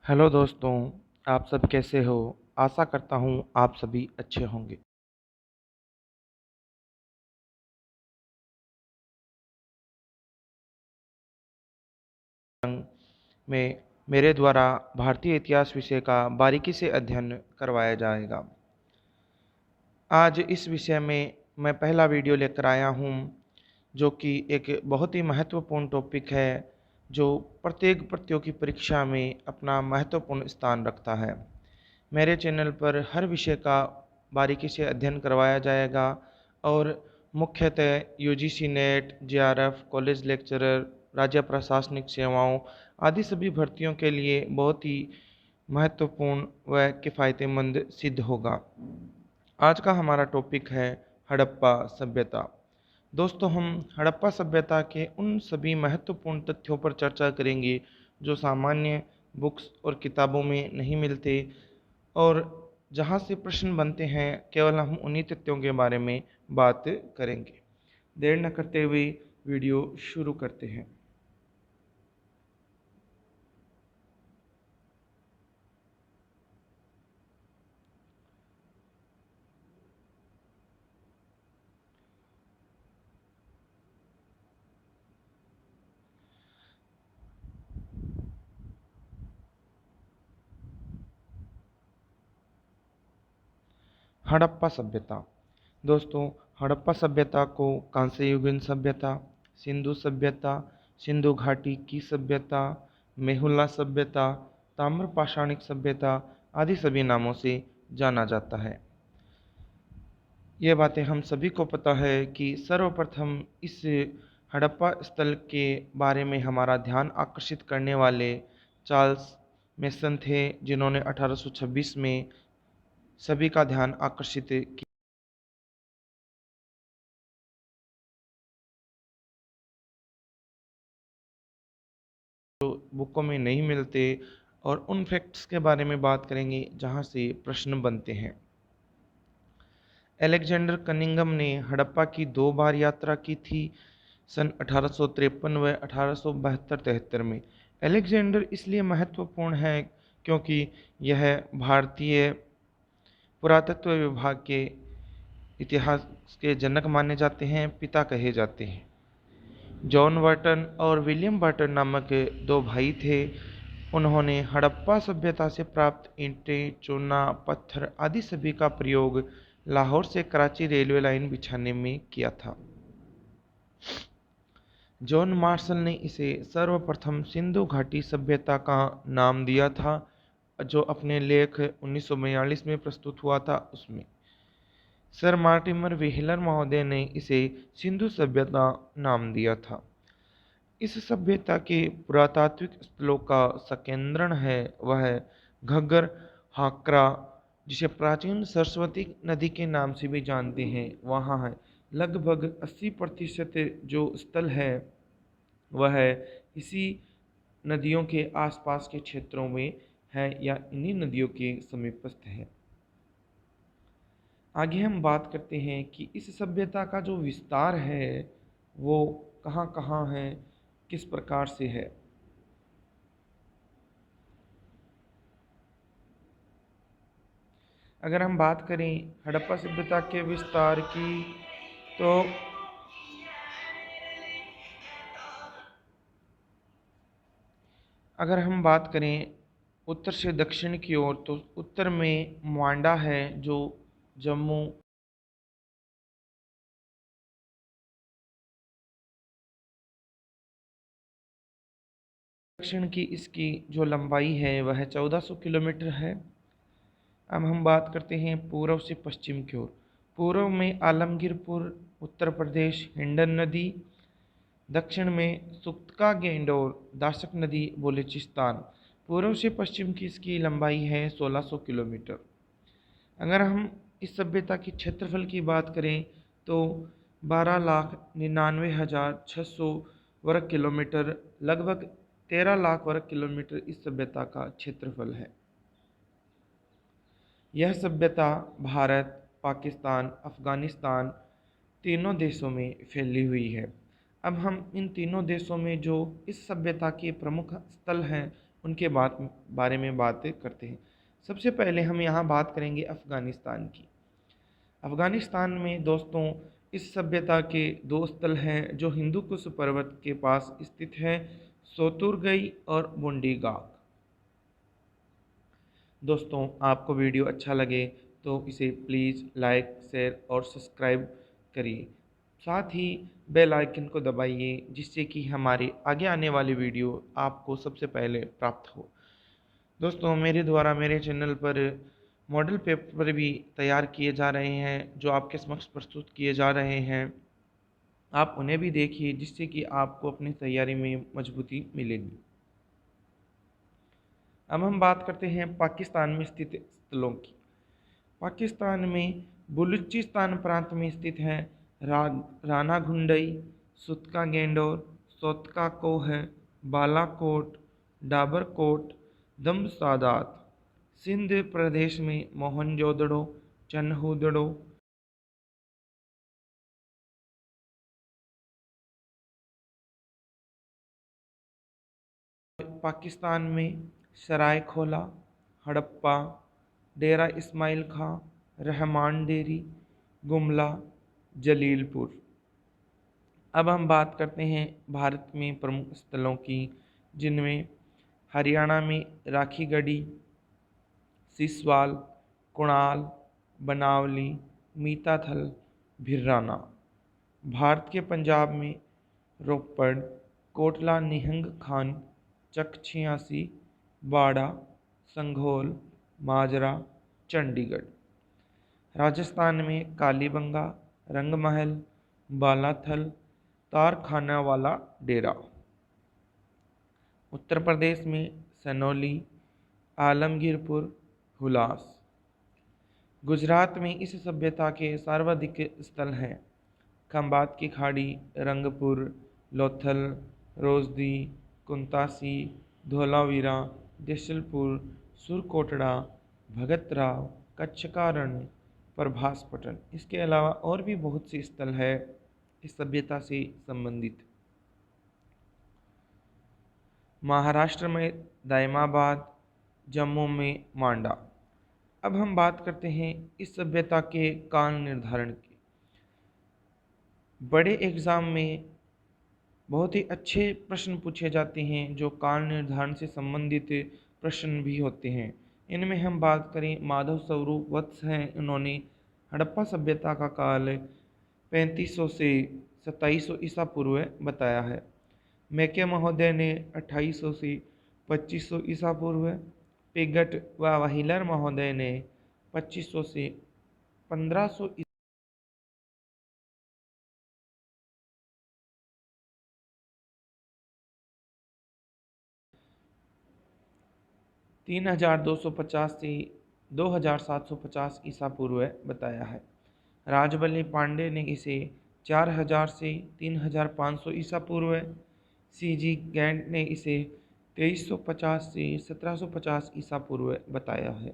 Hello दोस्तों, आप सब कैसे हो? आशा करता हूँ आप सभी अच्छे होंगे। में मेरे द्वारा भारतीय इतिहास विषय का बारीकी से अध्ययन करवाया जाएगा। आज इस विषय में मैं पहला वीडियो लेकर आया हूँ, जो कि एक बहुत ही महत्वपूर्ण टॉपिक है, जो प्रत्येक प्रतियोगी परीक्षा में अपना महत्वपूर्ण स्थान रखता है। मेरे चैनल पर हर विषय का बारीकी से अध्ययन करवाया जाएगा और मुख्यतः UGC net, JRF, college lecturer, राज्य प्रशासनिक सेवाओं आदि सभी भर्तियों के लिए बहुत ही महत्वपूर्ण व किफ़ायतेमंद सिद्ध होगा। आज का हमारा टॉपिक है हड़प्पा सभ्यता। दोस्तों, हम हड़प्पा सभ्यता के उन सभी महत्वपूर्ण तथ्यों पर चर्चा करेंगे जो सामान्य बुक्स और किताबों में नहीं मिलते, और जहाँ से प्रश्न बनते हैं केवल हम उन्हीं तथ्यों के बारे में बात करेंगे। देर न करते हुए वीडियो शुरू करते हैं। हड़प्पा सभ्यता। दोस्तों, हड़प्पा सभ्यता को कांस्य युगीन सभ्यता, सिंधु सभ्यता, सिंधु घाटी की सभ्यता, मेहुल्ला सभ्यता, ताम्र पाषाणिक सभ्यता आदि सभी नामों से जाना जाता है। ये बातें हम सभी को पता है कि सर्वप्रथम इस हड़प्पा स्थल के बारे में हमारा ध्यान आकर्षित करने वाले चार्ल्स मेसन थे, जिन्होंने 1826 में सभी का ध्यान आकर्षित किया। बुकों में नहीं मिलते, और उन फैक्ट्स के बारे में बात करेंगे जहां से प्रश्न बनते हैं। अलेक्जेंडर कनिंघम ने हड़प्पा की 2 बार यात्रा की थी, सन 1853 व 1872-73 में। अलेक्जेंडर इसलिए महत्वपूर्ण है क्योंकि यह भारतीय पुरातत्व विभाग के इतिहास के जनक माने जाते हैं, पिता कहे जाते हैं। जॉन बर्टन और विलियम बर्टन नामक 2 भाई थे। उन्होंने हड़प्पा सभ्यता से प्राप्त ईंटें, चूना, पत्थर आदि सभी का प्रयोग लाहौर से कराची रेलवे लाइन बिछाने में किया था। जॉन मार्शल ने इसे सर्वप्रथम सिंधु घाटी सभ्यता का नाम दिया था, जो अपने लेख 1942 में प्रस्तुत हुआ था उसमें। सर मार्टिमर व्हीलर महोदय ने इसे सिंधु सभ्यता नाम दिया था। इस सभ्यता के पुरातात्विक स्थलों का संकेंद्रण है वह घग्गर हाकरा, जिसे प्राचीन सरस्वती नदी के नाम से भी जानते हैं, वहाँ है। लगभग 80% जो स्थल है वह इसी नदियों के आसपास के क्षेत्रों में है या इन्हीं नदियों के समीपस्थ है। आगे हम बात करते हैं कि इस सभ्यता का जो विस्तार है वो कहाँ कहाँ है, किस प्रकार से है। अगर हम बात करें हड़प्पा सभ्यता के विस्तार की, तो अगर हम बात करें उत्तर से दक्षिण की ओर, तो उत्तर में मुआंडा है, जो जम्मू, दक्षिण की इसकी जो लंबाई है वह 1400 किलोमीटर है। अब हम बात करते हैं पूर्व से पश्चिम की ओर। पूर्व में आलमगीरपुर, उत्तर प्रदेश, हिंडन नदी। दक्षिण में सुक्तका गेंडोर, दाशक नदी, बलूचिस्तान। पूर्व से पश्चिम की इसकी लंबाई है 1600 किलोमीटर। अगर हम इस सभ्यता की क्षेत्रफल की बात करें तो 12,99,600 वर्ग किलोमीटर, लगभग 13 लाख वर्ग किलोमीटर इस सभ्यता का क्षेत्रफल है। यह सभ्यता भारत, पाकिस्तान, अफगानिस्तान तीनों देशों में फैली हुई है। अब हम इन तीनों देशों में जो इस सभ्यता के प्रमुख स्थल हैं उनके बारे में बातें करते हैं। सबसे पहले हम यहाँ बात करेंगे अफ़गानिस्तान की। अफ़गानिस्तान में दोस्तों इस सभ्यता के दो स्थल हैं जो हिंदू कुश पर्वत के पास स्थित हैं, सोतुरगई और बुंडीगाग। दोस्तों आपको वीडियो अच्छा लगे तो इसे प्लीज़ लाइक, शेयर और सब्सक्राइब करिए। साथ ही बेल आइकन को दबाइए जिससे कि हमारे आगे आने वाली वीडियो आपको सबसे पहले प्राप्त हो। दोस्तों मेरे द्वारा मेरे चैनल पर मॉडल पेपर भी तैयार किए जा रहे हैं जो आपके समक्ष प्रस्तुत किए जा रहे हैं। आप उन्हें भी देखिए जिससे कि आपको अपनी तैयारी में मजबूती मिलेगी। अब हम बात करते हैं पाकिस्तान में स्थित स्थलों की। पाकिस्तान में बलूचिस्तान प्रांत में स्थित हैं राना घुंडई, सुतका गेंडोर, सोतका कोह, बालाकोट, डाबरकोट, दम्ब सादात। सिंध प्रदेश में मोहनजोदड़ो, चन्हूदड़ो, पाकिस्तान में सरायखोला, हड़प्पा, डेरा इस्माइल खां, रहमान डेरी, गुमला, जलीलपुर। अब हम बात करते हैं भारत में प्रमुख स्थलों की, जिनमें हरियाणा में राखीगढ़ी, सिसवाल, कुणाल, बनावली, मीताथल, भिराना। भारत के पंजाब में रोपड़, कोटला निहंग खान, चक 86, बाड़ा, संघोल, माजरा, चंडीगढ़। राजस्थान में कालीबंगा, रंगमहल, बालाथल, तारखाना वाला डेरा। उत्तर प्रदेश में सनौली, आलमगीरपुर, हुलास। गुजरात में इस सभ्यता के सर्वाधिक स्थल हैं खंबात की खाड़ी, रंगपुर, लोथल, रोजदी, कुंतासी, धोलावीरा, देसलपुर, सुरकोटड़ा, भगतराव, कच्छ का रण, प्रभास पटन। इसके अलावा और भी बहुत से स्थल है इस सभ्यता से संबंधित। महाराष्ट्र में दायमाबाद, जम्मू में मांडा। अब हम बात करते हैं इस सभ्यता के काल निर्धारण की। बड़े एग्ज़ाम में बहुत ही अच्छे प्रश्न पूछे जाते हैं जो काल निर्धारण से संबंधित प्रश्न भी होते हैं। इनमें हम बात करें, माधव स्वरूप वत्स हैं, उन्होंने हड़प्पा सभ्यता का काल 3500 से 2700 ईसा पूर्व बताया है। मैके महोदय ने 2800 से 2500 ईसा पूर्व, पेगट व व्हीलर महोदय ने 2500 से 1500 3250 से 2750 ईसा पूर्व बताया है। राजबल्ली पांडे ने इसे 4000 से 3500 ईसा पूर्व, सीजी गैंट ने इसे 2350 से 1750 ईसा पूर्व बताया है।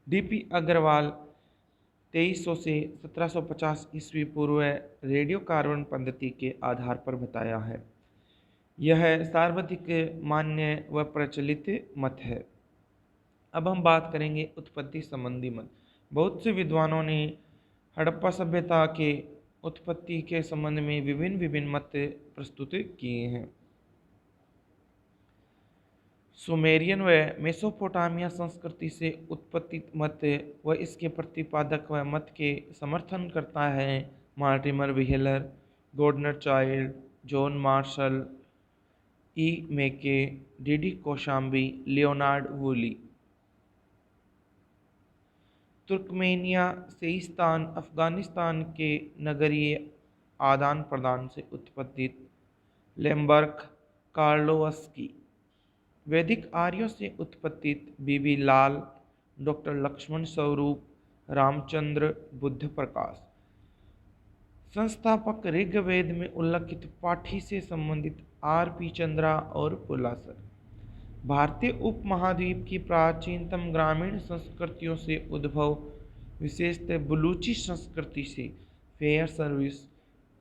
डीपी अग्रवाल 2300 से 1750 ईस्वी पूर्व रेडियो कार्बन पद्धति के आधार पर बताया है। यह सर्वाधिक मान्य व प्रचलित मत है। अब हम बात करेंगे उत्पत्ति संबंधी मत। बहुत से विद्वानों ने हड़प्पा सभ्यता के उत्पत्ति के संबंध में विभिन्न मत प्रस्तुत किए हैं। सुमेरियन व मेसोपोटामिया संस्कृति से उत्पत्ति मत व इसके प्रतिपादक व मत के समर्थन करता है Mortimer Wheeler, Gordon Childe, John Marshall, E Mackay, DD Kosambi, Leonard Woolley. Turkmenia Seistan Afghanistan के नगरीय आदान प्रदान से उत्पत्ति लेम्बर्क, कार्लोवस्की। वैदिक आर्यों से उत्पत्ति बीबी लाल, डॉक्टर लक्ष्मण स्वरूप, रामचंद्र, बुद्ध प्रकाश। संस्थापक ऋग्वेद में उल्लिखित पाठी से संबंधित आर.पी. चंद्रा और पुलासर। भारतीय उपमहाद्वीप की प्राचीनतम ग्रामीण संस्कृतियों से उद्भव विशेषतः बलूची संस्कृति से Fairservis,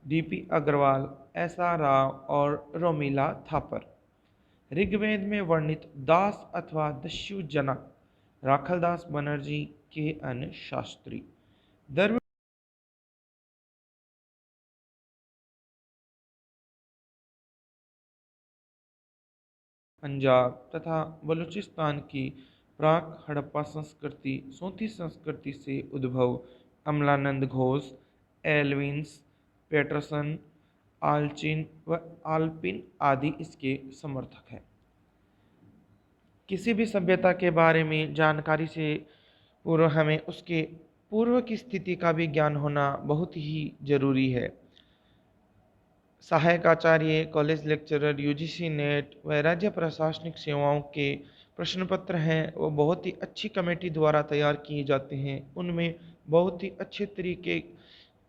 DP Agrawal, SR. Rao और रोमिला थापर। ऋग्वेद में वर्णित दास अथवा दस्यु जनक राखलदास बनर्जी के अन्य शास्त्री। द्रविड़ पंजाब तथा बलूचिस्तान की प्राक हड़प्पा संस्कृति सोती संस्कृति से उद्भव अमलानंद घोष, एल्विन्स पेटरसन, आल्चिन व आल्पिन आदि इसके समर्थक हैं। किसी भी सभ्यता के बारे में जानकारी से पूर्व हमें उसके पूर्व की स्थिति का भी ज्ञान होना बहुत ही जरूरी है। सहायक आचार्य, कॉलेज लेक्चरर, यूजीसी नेट व राज्य प्रशासनिक सेवाओं के प्रश्न पत्र हैं वो बहुत ही अच्छी कमेटी द्वारा तैयार किए जाते हैं। उनमें बहुत ही अच्छे तरीके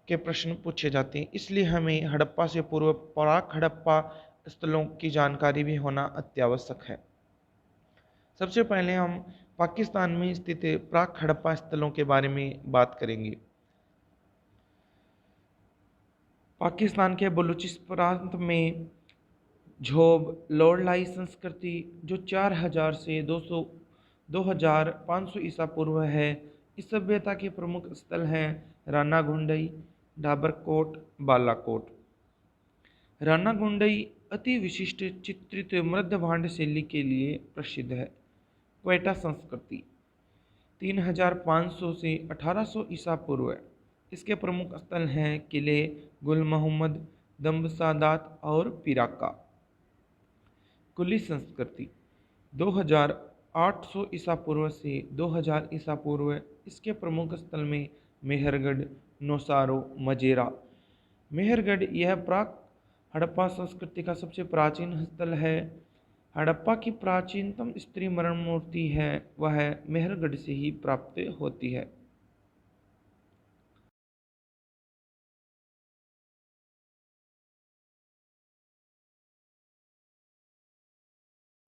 के प्रश्न पूछे जाते हैं, इसलिए हमें हड़प्पा से पूर्व प्राक हड़प्पा स्थलों की जानकारी भी होना अत्यावश्यक है। सबसे पहले हम पाकिस्तान में स्थित प्राक हड़प्पा स्थलों के बारे में बात करेंगे। पाकिस्तान के बलूचिस्तान प्रांत में झोब लोरलाई संस्कृति जो 4000 से 2500 ईसा पूर्व है। इस सभ्यता के प्रमुख स्थल हैं राना गुंडई, डाबरकोट, बालाकोट। राना गुंडई अति विशिष्ट चित्रित मृदभांड शैली के लिए प्रसिद्ध है। क्वेटा संस्कृति 3500 से 1800 ईसा पूर्व। इसके प्रमुख स्थल हैं किले गुल मोहम्मद, दम्ब सादात और पिराका। कुली संस्कृति 2800 ईसा पूर्व से 2000 ईसा पूर्व। इसके प्रमुख स्थल में मेहरगढ़, नौसारो, मजेरा। मेहरगढ़ यह प्राक हड़प्पा संस्कृति का सबसे प्राचीन स्थल है। हड़प्पा की प्राचीनतम स्त्री मरण मूर्ति है वह मेहरगढ़ से ही प्राप्त होती है।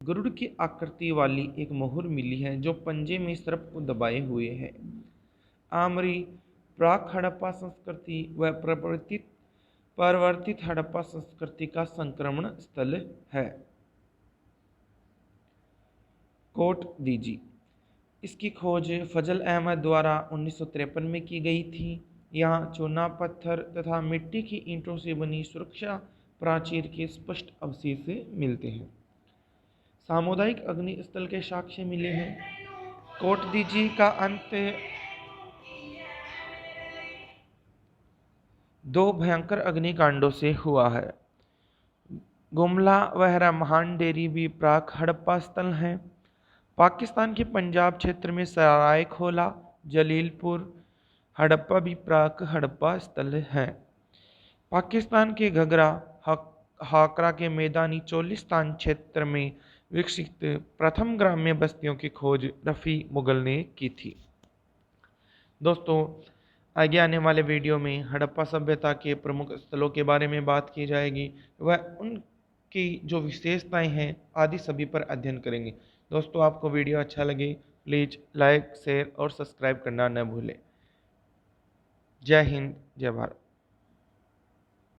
गरुड़ की आकृति वाली एक मोहर मिली है जो पंजे में सर्प को दबाए हुए है। आमरी प्राक हड़प्पा संस्कृति व परिवर्तित हड़प्पा संस्कृति का संक्रमण स्थल है। कोट दीजी इसकी खोज फजल अहमद द्वारा 1953 में की गई थी। यहाँ चूना पत्थर तथा मिट्टी की ईंटों से बनी सुरक्षा प्राचीर के स्पष्ट अवशेष मिलते हैं। सामुदायिक अग्नि स्थल के साक्ष्य मिले हैं। कोट दीजी का अंत दो भयंकर अग्निकांडों से हुआ है। गुमला व रहमान डेरी भी प्राक हड़प्पा स्थल हैं। पाकिस्तान के पंजाब क्षेत्र में सरायखोला, जलीलपुर, हड़प्पा भी प्राक हड़प्पा स्थल हैं। पाकिस्तान के घगरा हाकरा के मैदानी चोलिस्तान क्षेत्र में विकसित प्रथम ग्राम्य बस्तियों की खोज रफ़ी मुगल ने की थी। दोस्तों, आगे आने वाले वीडियो में हड़प्पा सभ्यता के प्रमुख स्थलों के बारे में बात की जाएगी व उनकी जो विशेषताएं हैं आदि सभी पर अध्ययन करेंगे। दोस्तों, आपको वीडियो अच्छा लगे प्लीज़ लाइक, शेयर और सब्सक्राइब करना न भूलें। जय हिंद, जय भारत।